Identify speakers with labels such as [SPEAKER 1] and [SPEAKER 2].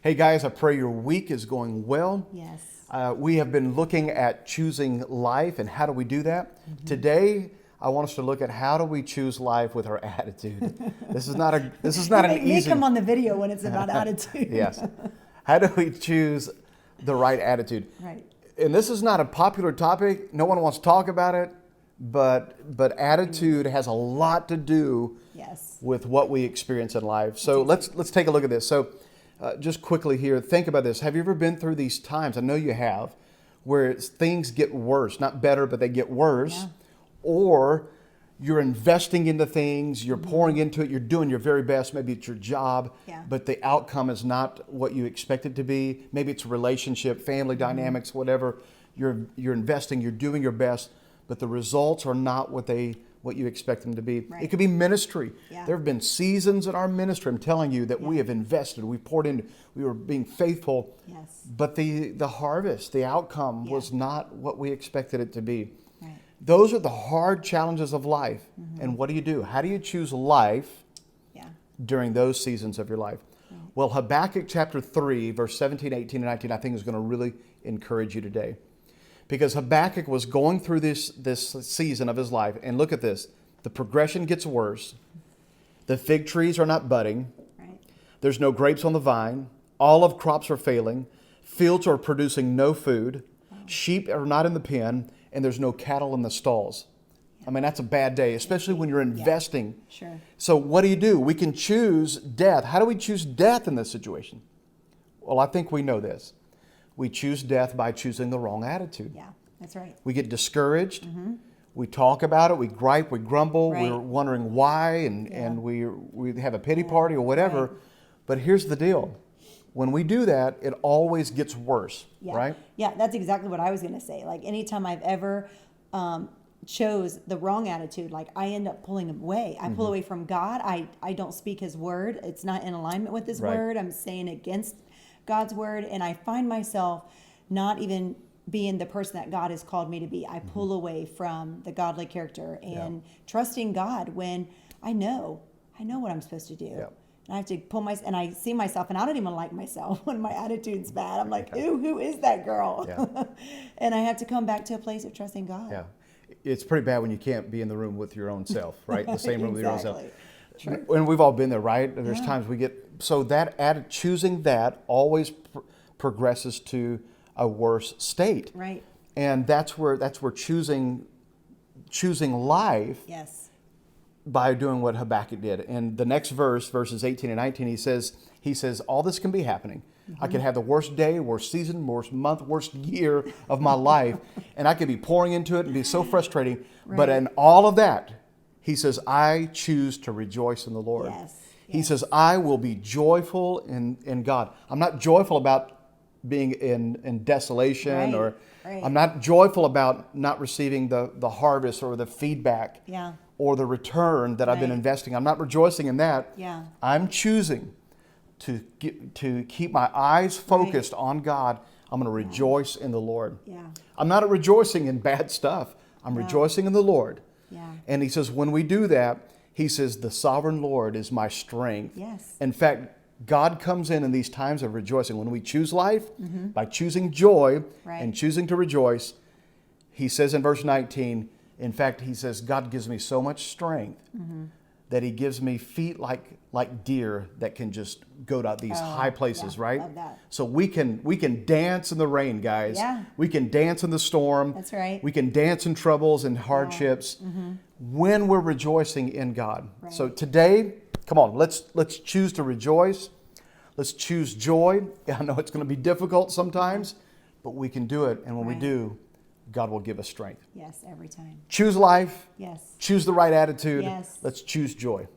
[SPEAKER 1] Hey guys, I pray your week is going well.
[SPEAKER 2] Yes.
[SPEAKER 1] We have been looking at choosing life and how do we do that. Today, I want us to look at how do we choose life with our attitude. This is not an
[SPEAKER 2] Make
[SPEAKER 1] easy.
[SPEAKER 2] me come on the video when it's about attitude.
[SPEAKER 1] Yes. How do we choose the right attitude?
[SPEAKER 2] Right.
[SPEAKER 1] And this is not a popular topic. No one wants to talk about it, but attitude has a lot to do
[SPEAKER 2] Yes.
[SPEAKER 1] with what we experience in life. So let's take a look at this. So just quickly here, think about this. Have you ever been through these times? I know you have, where things get worse, not better, but they get worse.
[SPEAKER 2] Yeah.
[SPEAKER 1] Or you're investing into things, you're pouring into it, you're doing your very best. Maybe it's your job,
[SPEAKER 2] Yeah.
[SPEAKER 1] but the outcome is not what you expect it to be. Maybe it's a relationship, family dynamics, whatever. You're investing, you're doing your best, but the results are not what you expect them to be.
[SPEAKER 2] Right.
[SPEAKER 1] It could be ministry.
[SPEAKER 2] Yeah.
[SPEAKER 1] There have been seasons in our ministry, I'm telling you, that we have invested, we poured in, we were being faithful,
[SPEAKER 2] Yes.
[SPEAKER 1] but the harvest, the outcome was not what we expected it to be.
[SPEAKER 2] Right.
[SPEAKER 1] Those are the hard challenges of life. And what do? How do you choose life
[SPEAKER 2] Yeah.
[SPEAKER 1] during those seasons of your life? Well, Habakkuk chapter 3, verse 17, 18, and 19, I think is going to really encourage you today. Because Habakkuk was going through this season of his life. And look at this. The progression gets worse. The fig trees are not budding.
[SPEAKER 2] Right.
[SPEAKER 1] There's no grapes on the vine. Olive crops are failing. Fields are producing no food. Sheep are not in the pen. And there's no cattle in the stalls. I mean, that's a bad day, especially when you're investing.
[SPEAKER 2] Sure.
[SPEAKER 1] So what do? We can choose death. How do we choose death in this situation? Well, I think we know this. We choose death by choosing the wrong attitude.
[SPEAKER 2] Yeah. That's right.
[SPEAKER 1] We get discouraged. We talk about it. We gripe. We grumble.
[SPEAKER 2] Right.
[SPEAKER 1] We're wondering why, and we have a pity party or whatever.
[SPEAKER 2] Right.
[SPEAKER 1] But here's the deal. When we do that, it always gets worse,
[SPEAKER 2] Yeah.
[SPEAKER 1] right?
[SPEAKER 2] Yeah. That's exactly what I was going to say. Like anytime I've ever chose the wrong attitude, like I end up pulling away. I pull away from God. I don't speak His word. It's not in alignment with His
[SPEAKER 1] Right.
[SPEAKER 2] word. I'm saying against God's word, and I find myself not even being the person that God has called me to be. I pull away from the godly character and trusting God when I know what I'm supposed to do.
[SPEAKER 1] Yeah.
[SPEAKER 2] And I have to and I see myself, and I don't even like myself when my attitude's bad. I'm like, ooh, who is that girl?
[SPEAKER 1] Yeah.
[SPEAKER 2] And I have to come back to a place of trusting God.
[SPEAKER 1] Yeah. It's pretty bad when you can't be in the room with your own self, right? The same room with your own self.
[SPEAKER 2] True.
[SPEAKER 1] And we've all been there, right? There's times we get, so that choosing that always progresses to a worse state.
[SPEAKER 2] Right.
[SPEAKER 1] And that's where choosing life
[SPEAKER 2] Yes.
[SPEAKER 1] by doing what Habakkuk did. And the next verse, verses 18 and 19, he says, all this can be happening. I could have the worst day, worst season, worst month, worst year of my life, and I could be pouring into it and be so frustrating. But in all of that, he says, I choose to rejoice in the Lord.
[SPEAKER 2] Yes.
[SPEAKER 1] He says, I will be joyful in God. I'm not joyful about being in desolation,
[SPEAKER 2] Right.
[SPEAKER 1] or
[SPEAKER 2] Right.
[SPEAKER 1] I'm not joyful about not receiving the harvest or the feedback
[SPEAKER 2] Yeah.
[SPEAKER 1] or the return that I've been
[SPEAKER 2] Right.
[SPEAKER 1] investing. I'm not rejoicing in that.
[SPEAKER 2] Yeah.
[SPEAKER 1] I'm choosing to keep my eyes focused on God. I'm going to rejoice in the Lord.
[SPEAKER 2] Yeah.
[SPEAKER 1] I'm not rejoicing in bad stuff. I'm rejoicing in the Lord.
[SPEAKER 2] Yeah.
[SPEAKER 1] And he says, when we do that, he says, the sovereign Lord is my strength.
[SPEAKER 2] Yes.
[SPEAKER 1] In fact, God comes in these times of rejoicing. When we choose life, by choosing joy
[SPEAKER 2] Right.
[SPEAKER 1] and choosing to rejoice, he says in verse 19, in fact, he says, God gives me so much strength that he gives me feet like deer that can just go to these high places, right?
[SPEAKER 2] Love that.
[SPEAKER 1] So we can dance in the rain, guys.
[SPEAKER 2] Yeah.
[SPEAKER 1] We can dance in the storm.
[SPEAKER 2] That's right.
[SPEAKER 1] We can dance in troubles and hardships when we're rejoicing in God.
[SPEAKER 2] Right.
[SPEAKER 1] So today, come on, let's choose to rejoice. Let's choose joy. I know it's going to be difficult sometimes, but we can do it. And when we
[SPEAKER 2] Right.
[SPEAKER 1] do, God will give us strength.
[SPEAKER 2] Yes. Every time.
[SPEAKER 1] Choose life.
[SPEAKER 2] Yes.
[SPEAKER 1] Choose the right attitude.
[SPEAKER 2] Yes.
[SPEAKER 1] Let's choose joy.